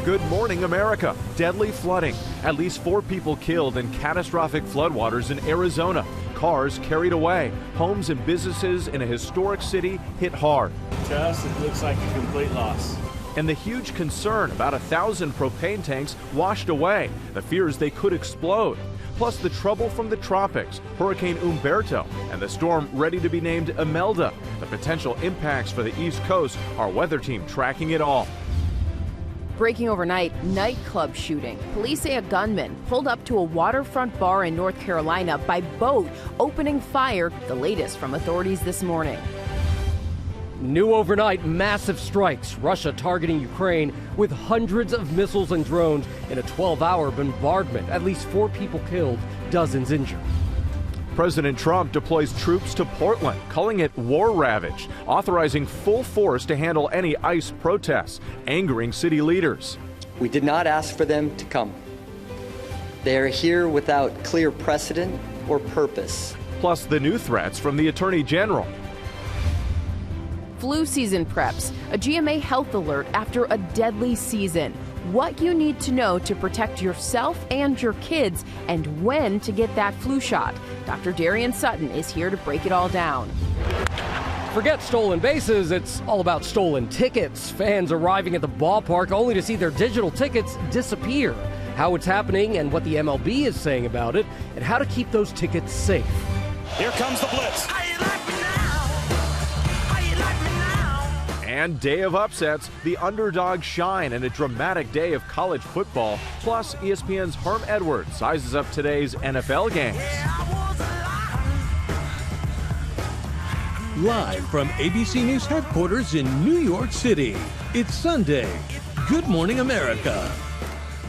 Good morning, America. Deadly flooding. At least 4 people killed in catastrophic floodwaters in Arizona. Cars carried away. Homes and businesses in a historic city hit hard. To us, it looks like a complete loss. And the huge concern about 1,000 propane tanks washed away. The fears they could explode. Plus the trouble from the tropics, Hurricane Umberto, and the storm ready to be named Imelda. The potential impacts for the East Coast, our weather team tracking it all. Breaking overnight, nightclub shooting. Police say a gunman pulled up to a waterfront bar in North Carolina by boat, opening fire, the latest from authorities this morning. New overnight, massive strikes. Russia targeting Ukraine with hundreds of missiles and drones in a 12-hour bombardment. At least 4 people killed, dozens injured. President Trump deploys troops to Portland, calling it war ravaged, authorizing full force to handle any ICE protests, angering city leaders. We did not ask for them to come. They are here without clear precedent or purpose. Plus the new threats from the Attorney General. Flu season preps, a GMA health alert after a deadly season. What you need to know to protect yourself and your kids, and when to get that flu shot. Dr. Darien Sutton is here to break it all down. Forget stolen bases, it's all about stolen tickets. Fans arriving at the ballpark only to see their digital tickets disappear. How it's happening and what the MLB is saying about it, and how to keep those tickets safe. Here comes the blitz. And day of upsets, the underdogs shine in a dramatic day of college football. Plus, ESPN's Herm Edwards sizes up today's NFL games. Live from ABC News headquarters in New York City, it's Sunday. Good morning, America.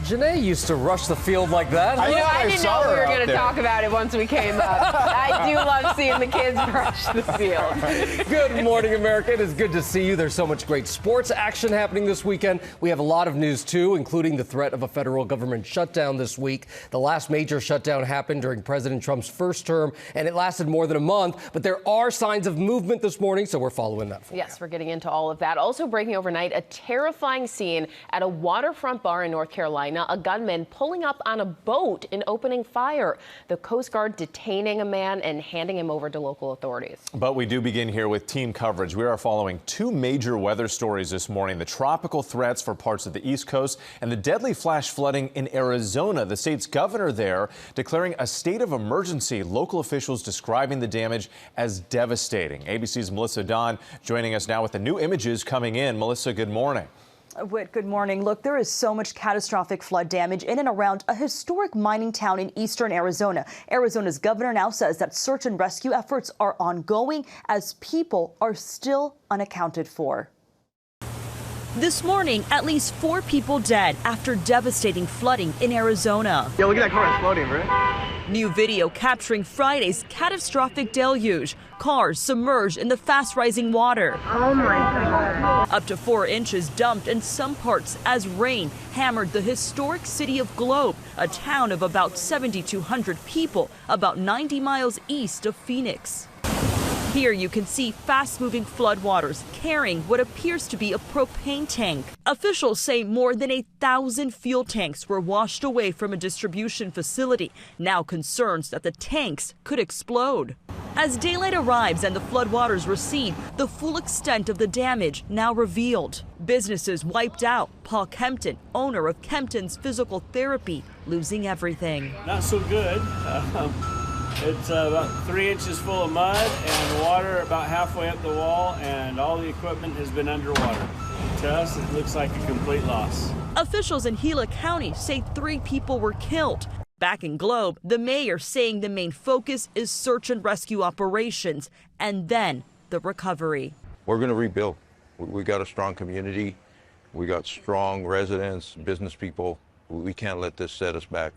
Janae used to rush the field like that. I didn't know we were going to talk about it once we came up. I do love seeing the kids rush the field. Good morning, America. It is good to see you. There's so much great sports action happening this weekend. We have a lot of news, too, including the threat of a federal government shutdown this week. The last major shutdown happened during President Trump's first term, and it lasted more than a month. But there are signs of movement this morning, so we're following that. Yes, we're getting into all of that. Also breaking overnight, a terrifying scene at a waterfront bar in North Carolina. A gunman pulling up on a boat and opening fire. The Coast Guard detaining a man and handing him over to local authorities. But we do begin here with team coverage. We are following 2 major weather stories this morning. The tropical threats for parts of the East Coast and the deadly flash flooding in Arizona. The state's governor there declaring a state of emergency. Local officials describing the damage as devastating. ABC's Melissa Don joining us now with the new images coming in. Melissa, good morning. Whit, good morning. Look, there is so much catastrophic flood damage in and around a historic mining town in eastern Arizona. Arizona's governor now says that search and rescue efforts are ongoing as people are still unaccounted for. This morning, at least 4 people dead after devastating flooding in Arizona. Yeah, look at that car exploding, right? New video capturing Friday's catastrophic deluge. Cars submerged in the fast-rising water. Oh my God. Up to 4 inches dumped in some parts as rain hammered the historic city of Globe, a town of about 7,200 people, about 90 miles east of Phoenix. Here you can see fast-moving floodwaters carrying what appears to be a propane tank. Officials say more than 1,000 fuel tanks were washed away from a distribution facility, now concerns that the tanks could explode. As daylight arrives and the floodwaters recede, the full extent of the damage now revealed. Businesses wiped out. Paul Kempton, owner of Kempton's Physical Therapy, losing everything. Not so good. It's about 3 inches full of mud and water about halfway up the wall, and all the equipment has been underwater. To us, it looks like a complete loss. Officials in Gila County say 3 people were killed. Back in Globe, the mayor saying the main focus is search and rescue operations and then the recovery. We're going to rebuild. We got a strong community. We got strong residents, business people. We can't let this set us back.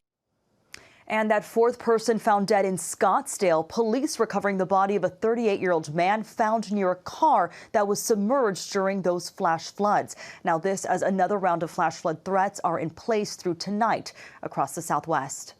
And that 4th person found dead in Scottsdale. Police recovering the body of a 38-year-old man found near a car that was submerged during those flash floods. Now this as another round of flash flood threats are in place through tonight across the Southwest.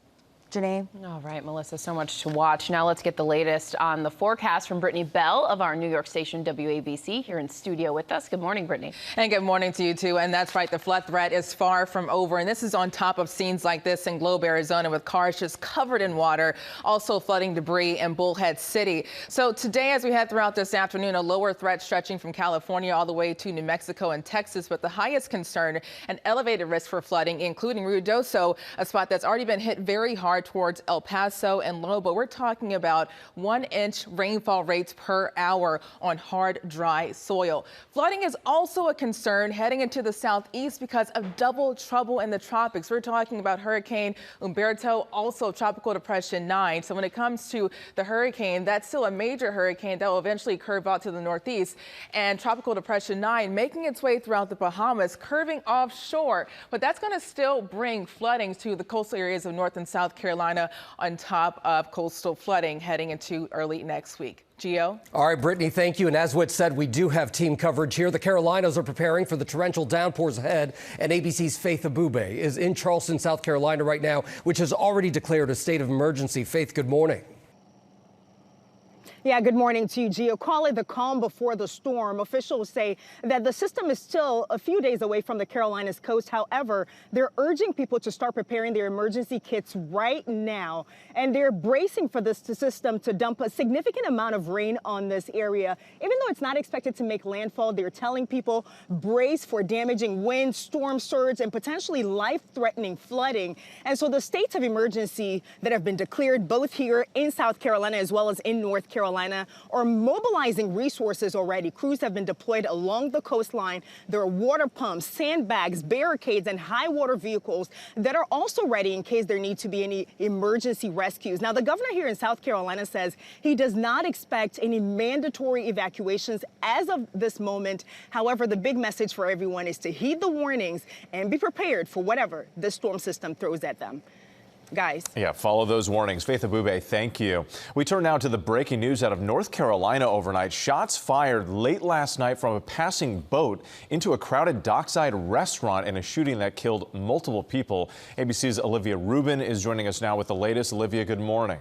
Janae? All right, Melissa, so much to watch. Now let's get the latest on the forecast from Brittany Bell of our New York station WABC here in studio with us. Good morning, Brittany. And good morning to you, too. And that's right, the flood threat is far from over. And this is on top of scenes like this in Globe, Arizona, with cars just covered in water, also flooding debris in Bullhead City. So today, as we head throughout this afternoon, a lower threat stretching from California all the way to New Mexico and Texas. But the highest concern, an elevated risk for flooding, including Ruidoso, a spot that's already been hit very hard towards El Paso and Lobo. We're talking about 1-inch rainfall rates per hour on hard, dry soil. Flooding is also a concern heading into the southeast because of double trouble in the tropics. We're talking about Hurricane Umberto, also Tropical Depression 9. So when it comes to the hurricane, that's still a major hurricane that will eventually curve out to the northeast. And Tropical Depression 9 making its way throughout the Bahamas, curving offshore. But that's going to still bring flooding to the coastal areas of North and South Carolina, on top of coastal flooding heading into early next week. Gio? All right, Brittany, thank you. And as Whit said, we do have team coverage here. The Carolinas are preparing for the torrential downpours ahead, and ABC's Faith Abube is in Charleston, South Carolina right now, which has already declared a state of emergency. Faith, good morning. Yeah, good morning to you, Gio. Call it the calm before the storm. Officials say that the system is still a few days away from the Carolinas coast. However, they're urging people to start preparing their emergency kits right now. And they're bracing for this system to dump a significant amount of rain on this area. Even though it's not expected to make landfall, they're telling people brace for damaging wind, storm surge, and potentially life-threatening flooding. And so the states of emergency that have been declared both here in South Carolina as well as in North Carolina are mobilizing resources already. Crews have been deployed along the coastline. There are water pumps, sandbags, barricades, and high water vehicles that are also ready in case there need to be any emergency rescues. Now, the governor here in South Carolina says he does not expect any mandatory evacuations as of this moment. However, the big message for everyone is to heed the warnings and be prepared for whatever the storm system throws at them. Guys. Yeah, follow those warnings. Faith Abube, thank you. We turn now to the breaking news out of North Carolina overnight. Shots fired late last night from a passing boat into a crowded dockside restaurant in a shooting that killed multiple people. ABC's Olivia Rubin is joining us now with the latest. Olivia, good morning.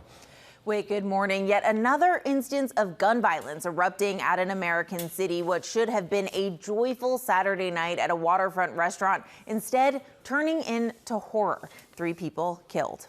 Wait, good morning. Yet another instance of gun violence erupting at an American city. What should have been a joyful Saturday night at a waterfront restaurant, instead turning into horror. 3 people killed.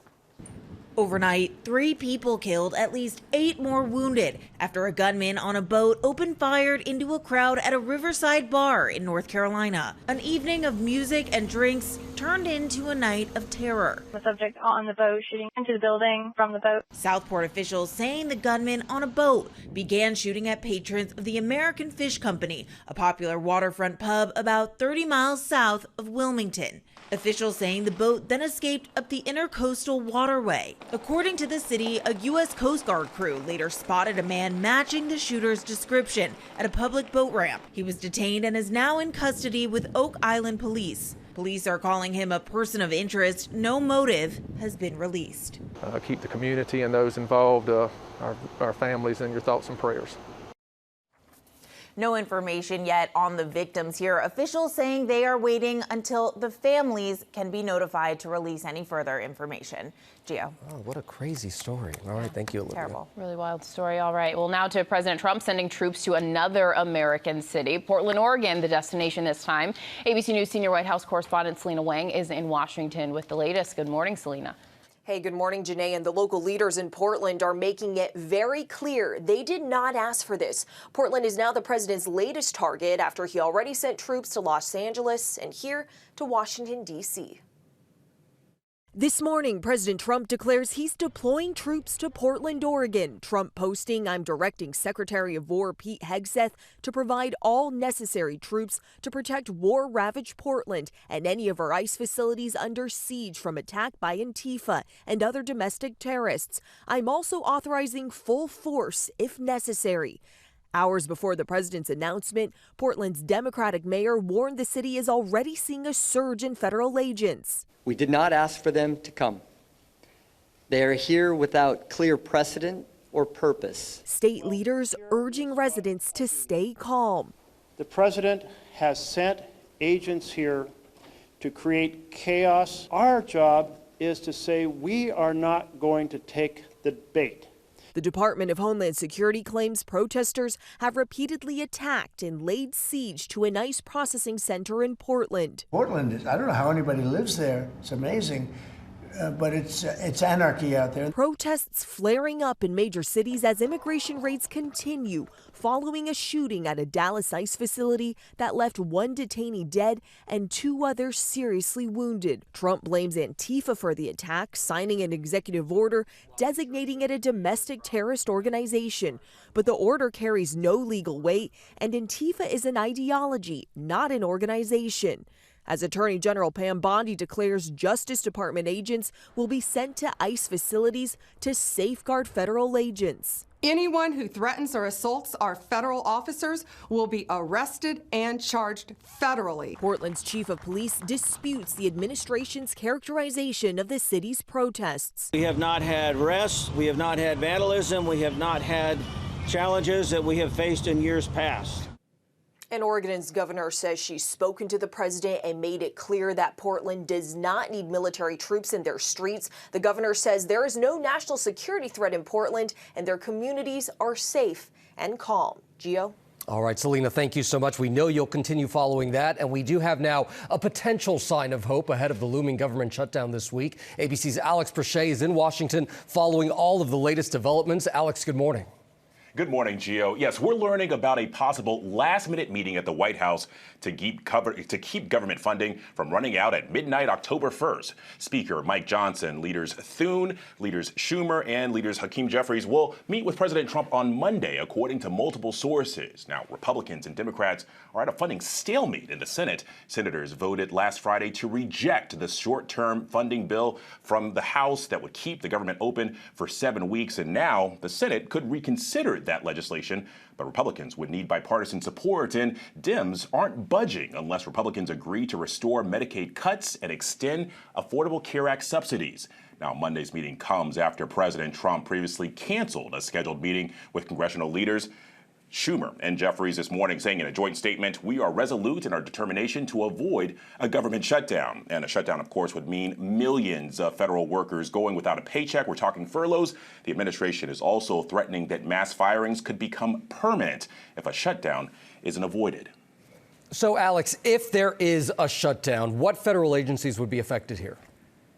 Overnight, 3 people killed, at least 8 more wounded after a gunman on a boat opened fire into a crowd at a riverside bar in North Carolina. An evening of music and drinks turned into a night of terror. The subject on the boat shooting into the building from the boat. Southport officials saying the gunman on a boat began shooting at patrons of the American Fish Company, a popular waterfront pub about 30 miles south of Wilmington. Officials saying the boat then escaped up the intercoastal waterway. According to the city, a U.S. Coast Guard crew later spotted a man matching the shooter's description at a public boat ramp. He was detained and is now in custody with Oak Island police. Police are calling him a person of interest. No motive has been released. Keep the community and those involved, our families, in your thoughts and prayers. No information yet on the victims here. Officials saying they are waiting until the families can be notified to release any further information. Gio. Oh, what a crazy story. All right, thank you, Olivia. Terrible. Really wild story. All right. Well, now to President Trump sending troops to another American city, Portland, Oregon, the destination this time. ABC News senior White House correspondent Selena Wang is in Washington with the latest. Good morning, Selena. Hey, good morning, Janae. And the local leaders in Portland are making it very clear they did not ask for this. Portland is now the president's latest target after he already sent troops to Los Angeles and here to Washington, D.C. This morning, President Trump declares he's deploying troops to Portland, Oregon. Trump posting, "I'm directing Secretary of War Pete Hegseth to provide all necessary troops to protect war-ravaged Portland and any of our ICE facilities under siege from attack by Antifa and other domestic terrorists. I'm also authorizing full force if necessary." Hours before the president's announcement, Portland's Democratic mayor warned the city is already seeing a surge in federal agents. We did not ask for them to come. They are here without clear precedent or purpose. State leaders urging residents to stay calm. The president has sent agents here to create chaos. Our job is to say we are not going to take the bait. The Department of Homeland Security claims protesters have repeatedly attacked and laid siege to an ICE processing center in Portland. Portland is, I don't know how anybody lives there. It's amazing. But it's anarchy out there. Protests flaring up in major cities as immigration raids continue following a shooting at a Dallas ICE facility that left one detainee dead and 2 others seriously wounded. Trump blames Antifa for the attack, signing an executive order designating it a domestic terrorist organization. But the order carries no legal weight, and Antifa is an ideology, not an organization. As Attorney General Pam Bondi declares Justice Department agents will be sent to ICE facilities to safeguard federal agents. Anyone who threatens or assaults our federal officers will be arrested and charged federally. Portland's chief of police disputes the administration's characterization of the city's protests. We have not had arrests, we have not had vandalism, we have not had challenges that we have faced in years past. And Oregon's governor says she's spoken to the president and made it clear that Portland does not need military troops in their streets. The governor says there is no national security threat in Portland and their communities are safe and calm. Gio? All right, Selena, thank you so much. We know you'll continue following that, and we do have now a potential sign of hope ahead of the looming government shutdown this week. ABC's Alex Prochet is in Washington following all of the latest developments. Alex, good morning. Good morning, Gio. Yes, we're learning about a possible last-minute meeting at the White House to keep government funding from running out at midnight October 1st. Speaker Mike Johnson, leaders Thune, leaders Schumer, and leaders Hakeem Jeffries will meet with President Trump on Monday, according to multiple sources. Now, Republicans and Democrats are at a funding stalemate in the Senate. Senators voted last Friday to reject the short-term funding bill from the House that would keep the government open for 7 weeks, and now the Senate could reconsider that legislation, but Republicans would need bipartisan support, and Dems aren't budging unless Republicans agree to restore Medicaid cuts and extend Affordable Care Act subsidies. Now, Monday's meeting comes after President Trump previously canceled a scheduled meeting with congressional leaders. Schumer and Jeffries this morning saying in a joint statement, we are resolute in our determination to avoid a government shutdown. And a shutdown, of course, would mean millions of federal workers going without a paycheck. We're talking furloughs. The administration is also threatening that mass firings could become permanent if a shutdown isn't avoided. So, Alex, if there is a shutdown, what federal agencies would be affected here?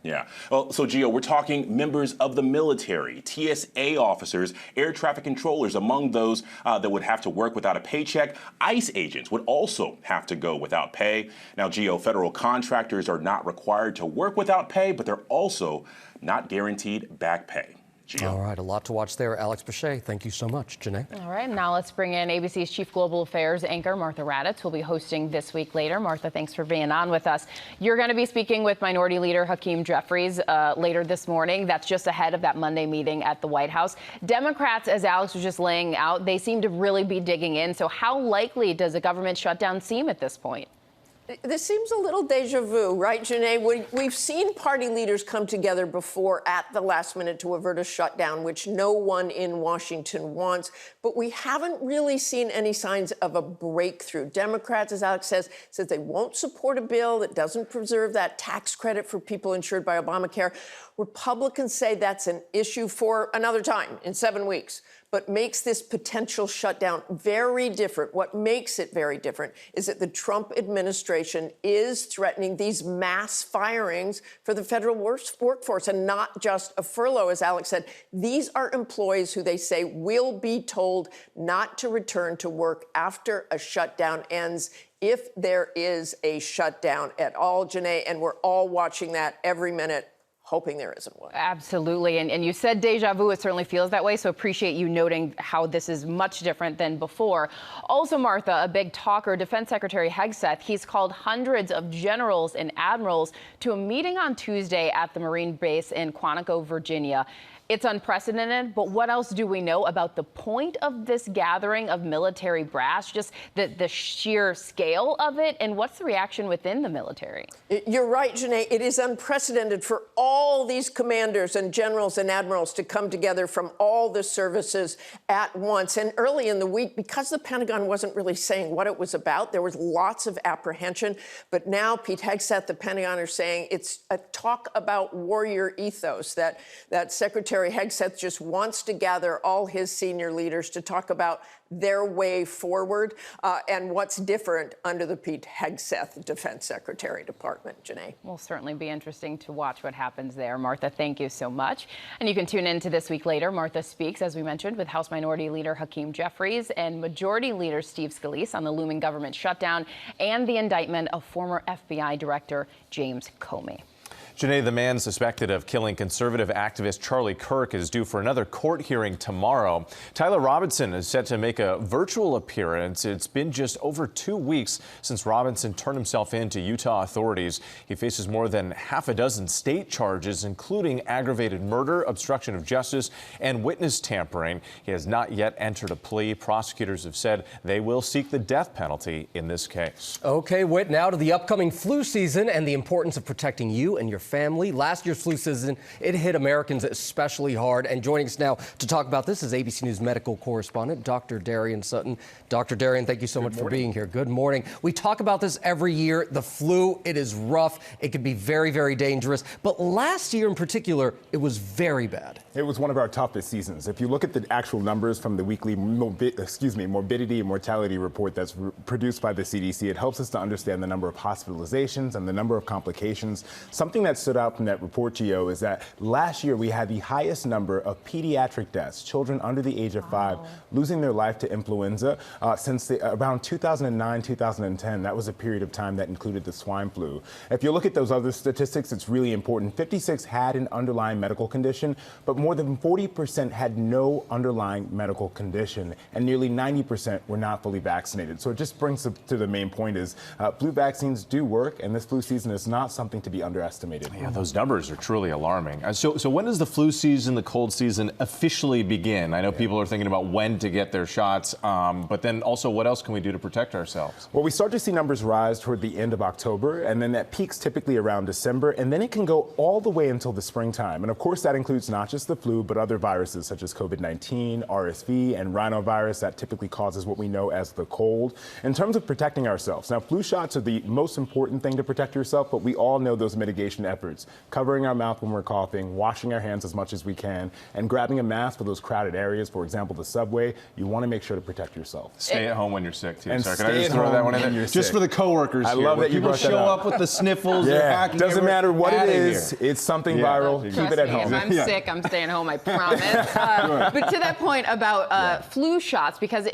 Yeah. Well, so, Gio, we're talking members of the military, TSA officers, air traffic controllers, among those that would have to work without a paycheck. ICE agents would also have to go without pay. Now, Gio, federal contractors are not required to work without pay, but they're also not guaranteed back pay. Gio. All right, a lot to watch there. Alex Prochet, thank you so much. Janae? All right, now let's bring in ABC's Chief Global Affairs anchor, Martha Raddatz, who will be hosting This Week Later. Martha, thanks for being on with us. You're going to be speaking with Minority Leader Hakeem Jeffries later this morning. That's just ahead of that Monday meeting at the White House. Democrats, as Alex was just laying out, they seem to really be digging in. So how likely does a government shutdown seem at this point? This seems a little deja vu, right, Janae? We've seen party leaders come together before at the last minute to avert a shutdown, which no one in Washington wants. But we haven't really seen any signs of a breakthrough. Democrats, as Alex says they won't support a bill that doesn't preserve that tax credit for people insured by Obamacare. Republicans say that's an issue for another time, in 7 weeks. But makes this potential shutdown very different. What makes it very different is that the Trump administration is threatening these mass firings for the federal workforce, and not just a furlough, as Alex said. These are employees who they say will be told not to return to work after a shutdown ends, if there is a shutdown at all, Janae, and we're all watching that every minute, hoping there isn't one. Absolutely. And you said deja vu. It certainly feels that way. So appreciate you noting how this is much different than before. Also, Martha, a big talker, Defense Secretary Hegseth, he's called hundreds of generals and admirals to a meeting on Tuesday at the Marine base in Quantico, Virginia. It's unprecedented, but what else do we know about the point of this gathering of military brass, just the sheer scale of it, and what's the reaction within the military? You're right, Janae. It is unprecedented for all these commanders and generals and admirals to come together from all the services at once. And early in the week, because the Pentagon wasn't really saying what it was about, there was lots of apprehension. But now Pete Hegseth, the Pentagon, are saying it's a talk about warrior ethos, that Secretary Hegseth just wants to gather all his senior leaders to talk about their way forward and what's different under the Pete Hegseth Defense Secretary Department. Janae. Will certainly be interesting to watch what happens there. Martha, thank you so much. And you can tune in to This Week Later. Martha speaks, as we mentioned, with House Minority Leader Hakeem Jeffries and Majority Leader Steve Scalise on the looming government shutdown and the indictment of former FBI Director James Comey. Janae, the man suspected of killing conservative activist Charlie Kirk is due for another court hearing tomorrow. Tyler Robinson is set to make a virtual appearance. It's been just over 2 weeks since Robinson turned himself in to Utah authorities. He faces more than half a dozen state charges, including aggravated murder, obstruction of justice, and witness tampering. He has not yet entered a plea. Prosecutors have said they will seek the death penalty in this case. Okay, Whit, now to the upcoming flu season and the importance of protecting you and your family. Last year's flu season, it hit Americans especially hard. And joining us now to talk about this is ABC News medical correspondent Dr. Darien Sutton. Dr. Darien, thank you so much for being here. Good morning. We talk about this every year. The flu, it is rough. It can be very, very dangerous. But last year in particular, it was very bad. It was one of our toughest seasons. If you look at the actual numbers from the weekly morbidity and mortality report that's produced by the CDC, it helps us to understand the number of hospitalizations and the number of complications. Something that stood out from that report, Gio, is that last year we had the highest number of pediatric deaths, children under the age of 5 losing their life to influenza since around 2009, 2010. That was a period of time that included the swine flu. If you look at those other statistics, it's really important. 56 had an underlying medical condition, but more than 40% had no underlying medical condition, and nearly 90% were not fully vaccinated. So it just brings to the main point is flu vaccines do work, and this flu season is not something to be underestimated. Yeah, those numbers are truly alarming. So when does the flu season, the cold season officially begin? I know people are thinking about when to get their shots, but then also what else can we do to protect ourselves? Well, we start to see numbers rise toward the end of October, and then that peaks typically around December, and then it can go all the way until the springtime. And of course, that includes not just the flu, but other viruses such as COVID-19, RSV, and rhinovirus that typically causes what we know as the cold. In terms of protecting ourselves, now flu shots are the most important thing to protect yourself, but we all know those mitigation efforts. Covering our mouth when we're coughing, washing our hands as much as we can, and grabbing a mask for those crowded areas, for example, the subway. You want to make sure to protect yourself. Stay at home when you're sick, too. And Sorry, can I just throw that one in there? Just for the coworkers I here. love that you brought that up. People show up with the sniffles. Yeah, doesn't matter what it is. It's something viral. Keep it at home. If I'm sick, I'm staying home, I promise. But to that point about flu shots, because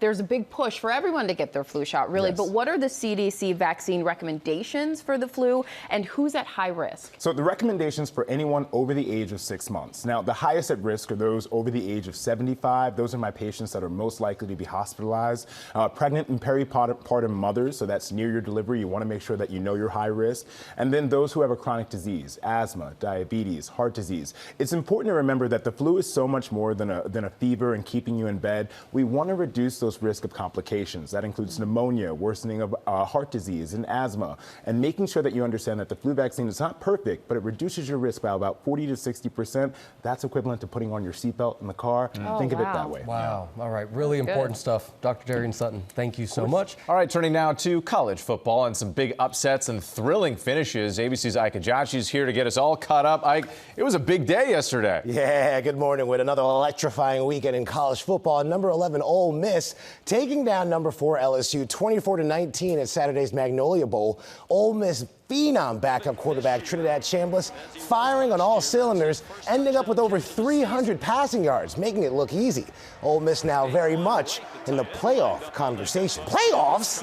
there's a big push for everyone to get their flu shot, really. Yes. But what are the CDC vaccine recommendations for the flu, and who's at high risk? So the recommendations for anyone over the age of 6 months. Now, the highest at risk are those over the age of 75. Those are my patients that are most likely to be hospitalized. Pregnant and peripartum mothers, so that's near your delivery. You want to make sure that you know you're high risk. And then those who have a chronic disease, asthma, diabetes, heart disease. It's important to remember that the flu is so much more than a fever and keeping you in bed. We want to reduce those risk of complications. That includes pneumonia, worsening of heart disease, and asthma, and making sure that you understand that the flu vaccine is not perfect, but it reduces your risk by about 40 to 60%. That's equivalent to putting on your seatbelt in the car. Think of it that way. Wow. All right. Really important stuff. Dr. Darien Sutton, thank you so much. All right, turning now to college football and some big upsets and thrilling finishes. ABC's Ike Ajachi is here to get us all caught up. Ike, it was a big day yesterday. Yeah, good morning with another electrifying weekend in college football. Number 11 Ole Miss taking down number 4 LSU 24-19 at Saturday's Magnolia Bowl. Ole Miss phenom backup quarterback Trinidad Chambliss firing on all cylinders, ending up with over 300 passing yards, making it look easy. Ole Miss now very much in the playoff conversation. Playoffs?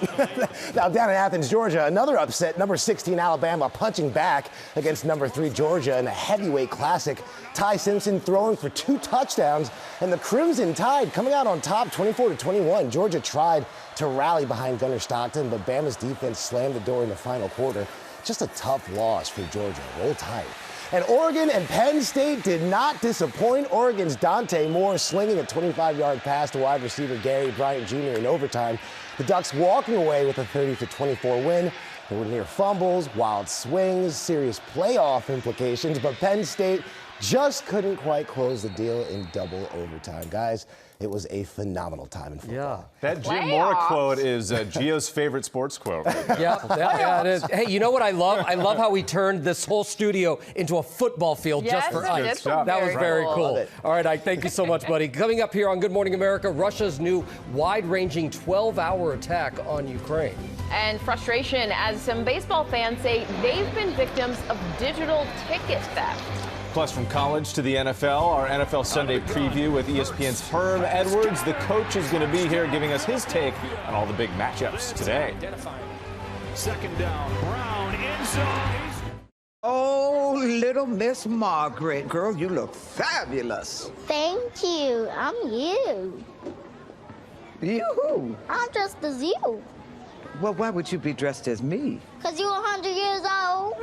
Now down in Athens, Georgia, another upset. Number 16 Alabama punching back against number 3 Georgia in a heavyweight classic. Ty Simpson throwing for 2 touchdowns, and the Crimson Tide coming out on top 24-21. Georgia tried to rally behind Gunnar Stockton, but Bama's defense slammed the door in the final quarter. Just a tough loss for Georgia. Roll Tide. And Oregon and Penn State did not disappoint. Oregon's Dante Moore slinging a 25-yard pass to wide receiver Gary Bryant Jr. in overtime. The Ducks walking away with a 30-24 win. There were near fumbles, wild swings, serious playoff implications, but Penn State just couldn't quite close the deal in double overtime. Guys, it was a phenomenal time in football. Yeah. That Jim Moore quote is Gio's favorite sports quote. Yeah, it is. Hey, you know what I love? I love how we turned this whole studio into a football field just for us. That was very cool. All right, Ike, thank you so much, buddy. Coming up here on Good Morning America, Russia's new wide-ranging 12-hour attack on Ukraine. And frustration as some baseball fans say they've been victims of digital ticket theft. Plus, from college to the NFL, our NFL Sunday preview with ESPN's Herm Edwards. The coach is going to be here giving us his take on all the big matchups today. Second down, Brown end zone. Oh, little Miss Margaret. Girl, you look fabulous. Thank you. I'm you. You? I'm dressed as you. Well, why would you be dressed as me? Because you're 100 years old.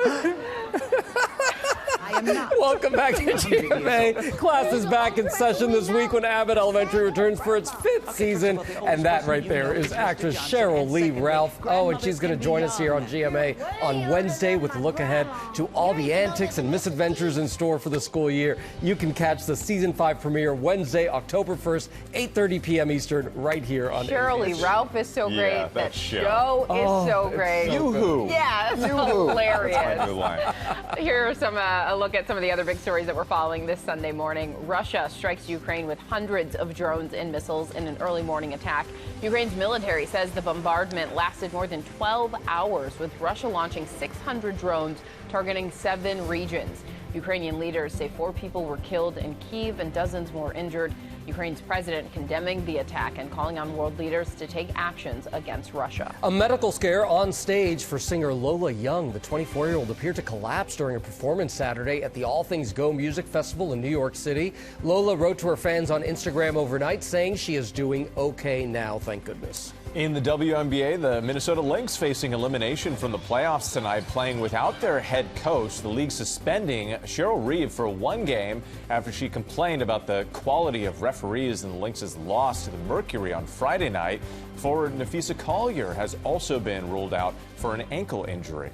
I am not. Welcome back to GMA. Class is back in session this week when Abbott Elementary returns for its 5th season. And that right there is actress Cheryl Lee Ralph. Oh, and she's going to join us here on GMA on Wednesday with a look ahead to all the antics and misadventures in store for the school year. You can catch the season 5 premiere Wednesday, October 1st, 8:30 p.m. Eastern, right here on Cheryl Lee Ralph is so great. That show is so great. Yoo-hoo. Yeah, it's hilarious. That's my new line. Here are some a look at some of the other big stories that we're following this Sunday morning. Russia strikes Ukraine with hundreds of drones and missiles in an early morning attack. Ukraine's military says the bombardment lasted more than 12 hours, with Russia launching 600 drones targeting 7 regions. Ukrainian leaders say 4 people were killed in Kyiv and dozens more injured. Ukraine's president condemning the attack and calling on world leaders to take actions against Russia. A medical scare on stage for singer Lola Young. The 24-year-old appeared to collapse during a performance Saturday at the All Things Go Music Festival in New York City. Lola wrote to her fans on Instagram overnight saying she is doing okay now, thank goodness. In the WNBA, the Minnesota Lynx facing elimination from the playoffs tonight, playing without their head coach. The league suspending Cheryl Reeve for 1 game after she complained about the quality of referees in the Lynx's loss to the Mercury on Friday night. Forward Nafisa Collier has also been ruled out for an ankle injury.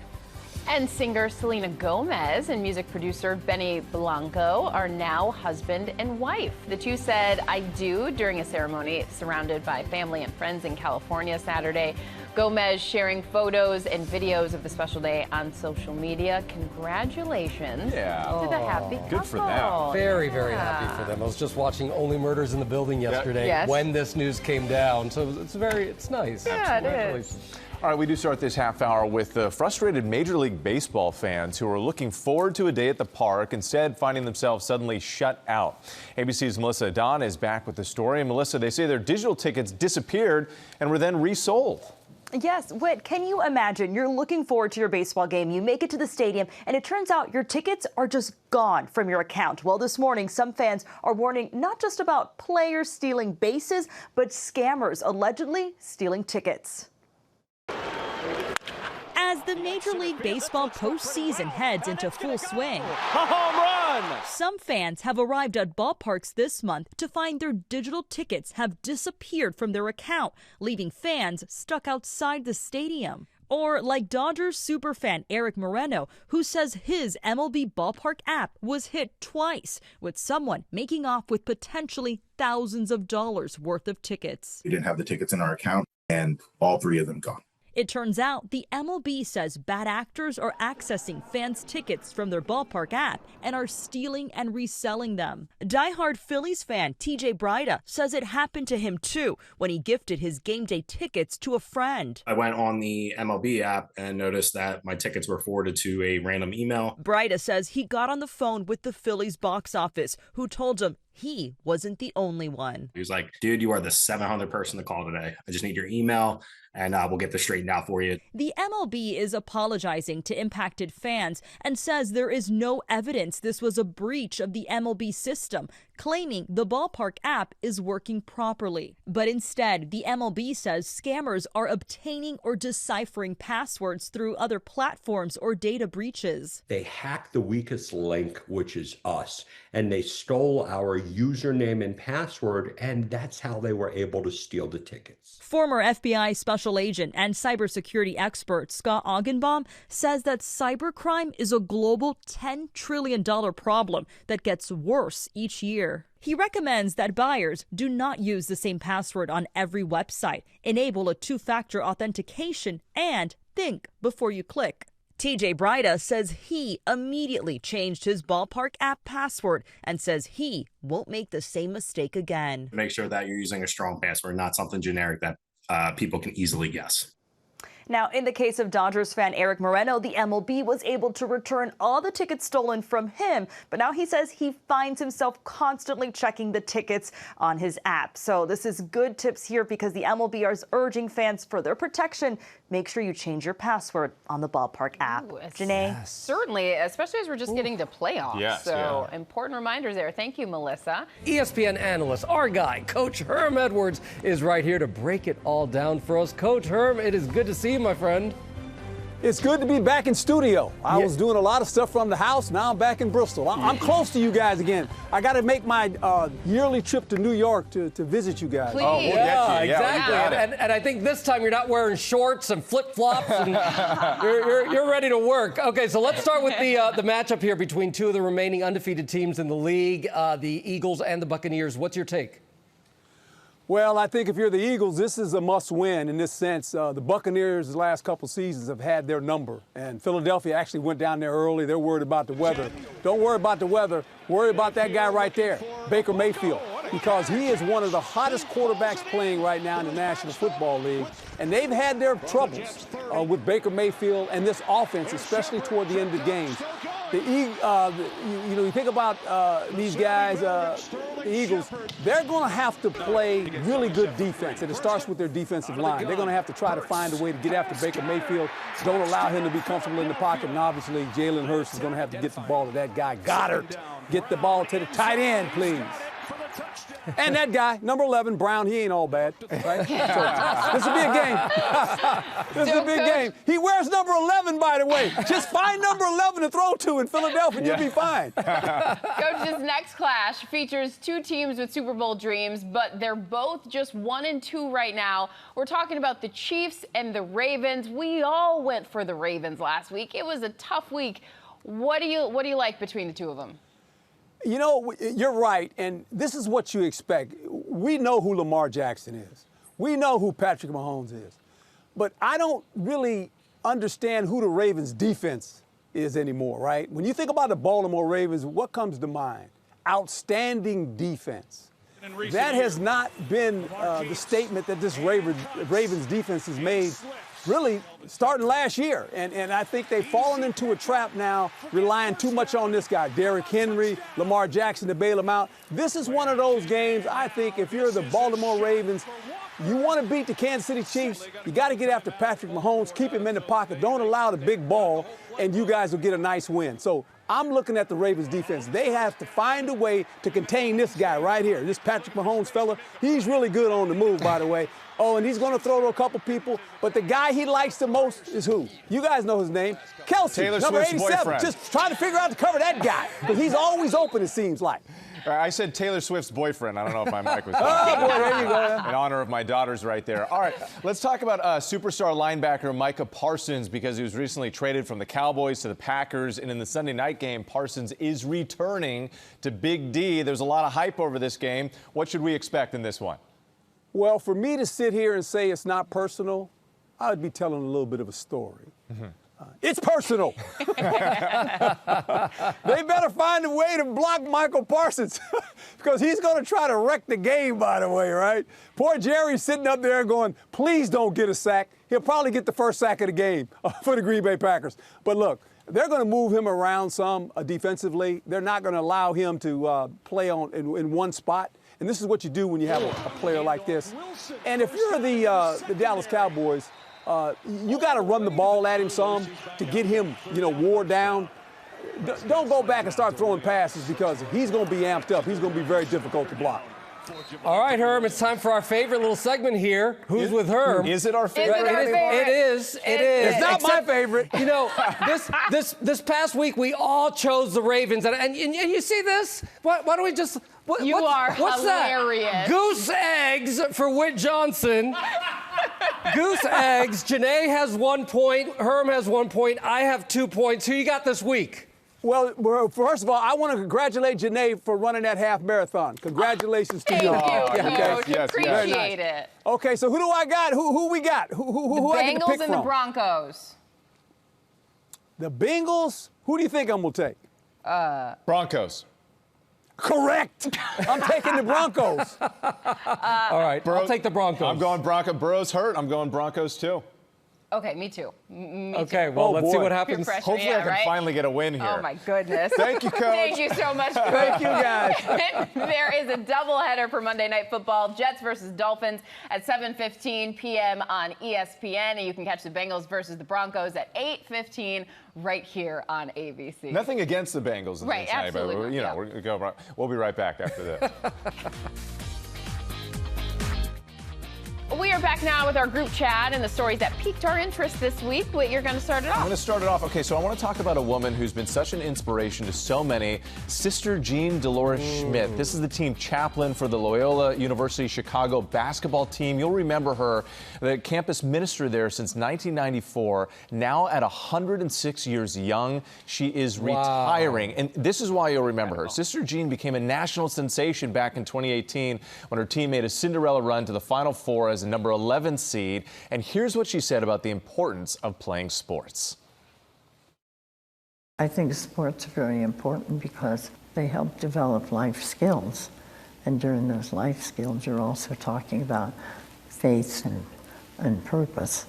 And singer Selena Gomez and music producer Benny Blanco are now husband and wife. The two said "I do" during a ceremony surrounded by family and friends in California Saturday. Gomez sharing photos and videos of the special day on social media. Congratulations to the happy couple. Good for them. Very, very happy for them. I was just watching Only Murders in the Building yesterday when this news came down. So it's nice. Yeah, it is. All right, we do start this half hour with the frustrated Major League Baseball fans who are looking forward to a day at the park, instead finding themselves suddenly shut out. ABC's Melissa Don is back with the story. And Melissa, they say their digital tickets disappeared and were then resold. Yes, Whit, can you imagine? You're looking forward to your baseball game. You make it to the stadium, and it turns out your tickets are just gone from your account. Well, this morning, some fans are warning not just about players stealing bases, but scammers allegedly stealing tickets. As the Major League Baseball postseason heads into full swing, A home run! Some fans have arrived at ballparks this month to find their digital tickets have disappeared from their account, leaving fans stuck outside the stadium. Or like Dodgers superfan Eric Moreno, who says his MLB Ballpark app was hit twice, with someone making off with potentially thousands of dollars worth of tickets. We didn't have the tickets in our account, and all 3 of them gone. It turns out the MLB says bad actors are accessing fans' tickets from their ballpark app and are stealing and reselling them. Diehard Phillies fan TJ Brida says it happened to him too when he gifted his game day tickets to a friend. I went on the MLB app and noticed that my tickets were forwarded to a random email. Brida says he got on the phone with the Phillies box office, who told him he wasn't the only one. He was like, dude, you are the 700th person to call today. I just need your email and we'll get this straightened out for you. The MLB is apologizing to impacted fans and says there is no evidence this was a breach of the MLB system, claiming the Ballpark app is working properly. But instead, the MLB says scammers are obtaining or deciphering passwords through other platforms or data breaches. They hacked the weakest link, which is us, and they stole our username and password, and that's how they were able to steal the tickets. Former FBI special agent and cybersecurity expert Scott Augenbaum says that cybercrime is a global $10 trillion problem that gets worse each year. He recommends that buyers do not use the same password on every website, enable a two-factor authentication, and think before you click. TJ Brida says he immediately changed his Ballpark app password and says he won't make the same mistake again. Make sure that you're using a strong password, not something generic that people can easily guess. Now, in the case of Dodgers fan Eric Moreno, the MLB was able to return all the tickets stolen from him, but now he says he finds himself constantly checking the tickets on his app. So this is good tips here because the MLB is urging fans for their protection. Make sure you change your password on the Ballpark app. Janae? Yes. Certainly, especially as we're just getting to playoffs. Yes, so important reminders there. Thank you, Melissa. ESPN analyst, our guy, Coach Herm Edwards, is right here to break it all down for us. Coach Herm, it is good to see you, my friend. It's good to be back in studio. I was doing a lot of stuff from the house. Now I'm back in Bristol. I'm close to you guys again. I got to make my yearly trip to New York to visit you guys. Please. Oh, we'll get you. Exactly. And I think this time you're not wearing shorts and flip-flops, and you're ready to work. Okay, so let's start with the matchup here between two of the remaining undefeated teams in the league, the Eagles and the Buccaneers. What's your take? Well, I think if you're the Eagles, this is a must-win in this sense. The Buccaneers the last couple seasons have had their number, and Philadelphia actually went down there early. They're worried about the weather. Don't worry about the weather. Worry about that guy right there, Baker Mayfield, because he is one of the hottest quarterbacks playing right now in the National Football League, and they've had their troubles with Baker Mayfield and this offense, especially toward the end of the games. You think about these guys, the Eagles, they're going to have to play really good defense, and it starts with their defensive line. They're going to have to try to find a way to get after Baker Mayfield, don't allow him to be comfortable in the pocket, and obviously Jalen Hurts is going to have to get the ball to that guy, Goddard. Get the ball to the tight end, please. And that guy, number 11, Brown, he ain't all bad, right? So, this will be a game. This is a big game. He wears number 11, by the way. Just find number 11 to throw to in Philadelphia, and you'll be fine. Coach, this next clash features two teams with Super Bowl dreams, but they're both just 1-2 right now. We're talking about the Chiefs and the Ravens. We all went for the Ravens last week. It was a tough week. What do you like between the two of them? You know, you're right, and this is what you expect. We know who Lamar Jackson is. We know who Patrick Mahomes is. But I don't really understand who the Ravens' defense is anymore, right? When you think about the Baltimore Ravens, what comes to mind? Outstanding defense. That has not been the statement that this Ravens defense has made really starting last year. And I think they've fallen into a trap now, relying too much on this guy, Derrick Henry, Lamar Jackson to bail him out. This is one of those games, I think, if you're the Baltimore Ravens, you want to beat the Kansas City Chiefs, you got to get after Patrick Mahomes, keep him in the pocket, don't allow the big ball, and you guys will get a nice win. So I'm looking at the Ravens defense. They have to find a way to contain this guy right here, this Patrick Mahomes fella. He's really good on the move, by the way. Oh, and he's going to throw to a couple people. But the guy he likes the most is who? You guys know his name. Kelsey, Taylor number Swift's 87. boyfriend. Just trying to figure out to cover that guy. Because he's always open, it seems like. I said Taylor Swift's boyfriend. I don't know if my mic was on. Oh, boy, there you go. In honor of my daughters right there. All right, let's talk about superstar linebacker Micah Parsons, because he was recently traded from the Cowboys to the Packers. And in the Sunday night game, Parsons is returning to Big D. There's a lot of hype over this game. What should we expect in this one? Well, for me to sit here and say it's not personal, I would be telling a little bit of a story. Mm-hmm. It's personal. They better find a way to block Michael Parsons because he's going to try to wreck the game, by the way, right? Poor Jerry's sitting up there going, please don't get a sack. He'll probably get the first sack of the game for the Green Bay Packers. But look, they're going to move him around some defensively. They're not going to allow him to play in one spot. And this is what you do when you have a player like this. And if you're the Dallas Cowboys, you got to run the ball at him some to get him, wore down. don't go back and start throwing passes because he's going to be amped up. He's going to be very difficult to block. All right, Herm, it's time for our favorite little segment here. Who's with Herm? Is it our favorite? It is. It's not my favorite. You know, this past week we all chose the Ravens, and you see this? Why don't we just? What's hilarious. That? Goose eggs for Whit Johnson. Goose eggs. Janae has 1 point. Herm has 1 point. I have 2 points. Who you got this week? Well, first of all, I want to congratulate Janae for running that half marathon. Congratulations to you. Thank you. Appreciate it. Okay, so who do I got? Who we got? Who I get to pick Bengals and from? the Broncos. The Bengals? Who do you think I'm going to take? Broncos. Correct. I'm taking the Broncos. All right, I'll take the Broncos. I'm going Broncos. Burrow's hurt. I'm going Broncos, too. Okay, me too. Okay, well, let's see what happens. Hopefully I can finally get a win here. Oh, my goodness. Thank you, Coach. Thank you so much. Thank you, guys. There is a doubleheader for Monday Night Football. Jets versus Dolphins at 7:15 p.m. on ESPN. And you can catch the Bengals versus the Broncos at 8:15 right here on ABC. Nothing against the Bengals in Right, this night, absolutely but we'll be right back after this. We are back now with our group chat and the stories that piqued our interest this week. Whit, you're going to start it off. I'm going to start it off. Okay, so I want to talk about a woman who's been such an inspiration to so many, Sister Jean Dolores Schmidt. This is the team chaplain for the Loyola University Chicago basketball team. You'll remember her, the campus minister there since 1994, now at 106 years young. She is retiring, and this is why you'll remember her. Sister Jean became a national sensation back in 2018 when her team made a Cinderella run to the Final Four as a number 11 seed. And here's what she said about the importance of playing sports. I think sports are very important because they help develop life skills. And during those life skills, you're also talking about faith and purpose.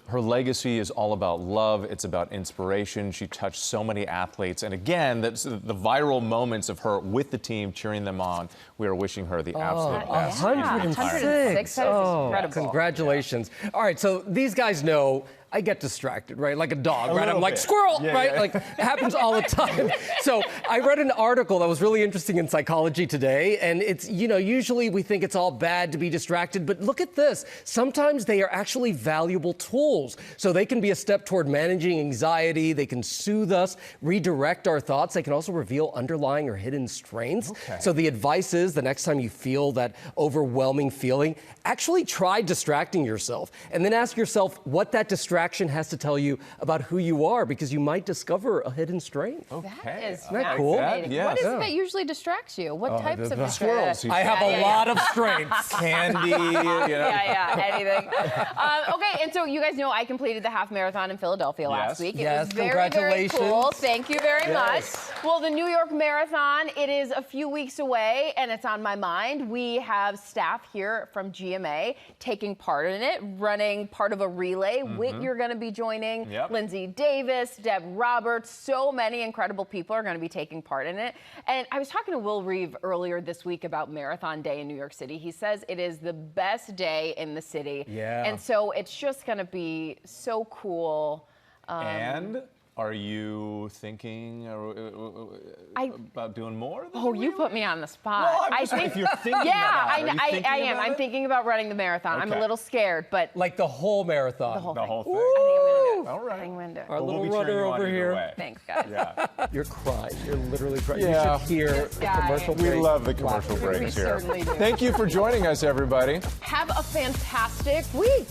Her legacy is all about love. It's about inspiration. She touched so many athletes. And again, that's the viral moments of her with the team, cheering them on. We are wishing her the absolute best. 106. That is incredible. Congratulations. All right, so these guys know I get distracted, right? Like a dog, right? I'm like, squirrel, right? Like, it happens all the time. So I read an article that was really interesting in Psychology Today, and it's, usually we think it's all bad to be distracted, but look at this. Sometimes they are actually valuable tools. So they can be a step toward managing anxiety. They can soothe us, redirect our thoughts. They can also reveal underlying or hidden strengths. Okay. So the advice is the next time you feel that overwhelming feeling, actually try distracting yourself and then ask yourself what that distraction has to tell you about who you are, because you might discover a hidden strength. That is Isn't that cool? Yes. What is it that usually distracts you? What types of squirrels? I have a lot of strengths. Candy, anything. Okay, and so you guys know I completed the half marathon in Philadelphia last week. It was very, congratulations. very cool. Thank you very much. Well, the New York Marathon, it is a few weeks away, and it's on my mind. We have staff here from GMA taking part in it, running part of a relay. Whit, you're going to be joining. Linsey Davis, Deb Roberts, so many incredible people are going to be taking part in it. And I was talking to Will Reeve earlier this week about Marathon Day in New York City. He says it is the best day in the city. Yeah. And so it's just going to be so cool. And are you thinking about doing more? Oh, you put me on the spot. Well, I think if you're thinking yeah, about it, I am. I'm thinking about running the marathon. Okay. I'm a little scared, but like the whole marathon. The whole thing. thing. I think I'm gonna do it. All right. I think I'm gonna do it. Our little runner over here. Thanks, guys. Yeah. You're crying. You're literally crying. Yeah. You should hear This the guy. commercial We break. love the commercial breaks here. certainly do. Thank you for joining us, everybody. Have a fantastic week.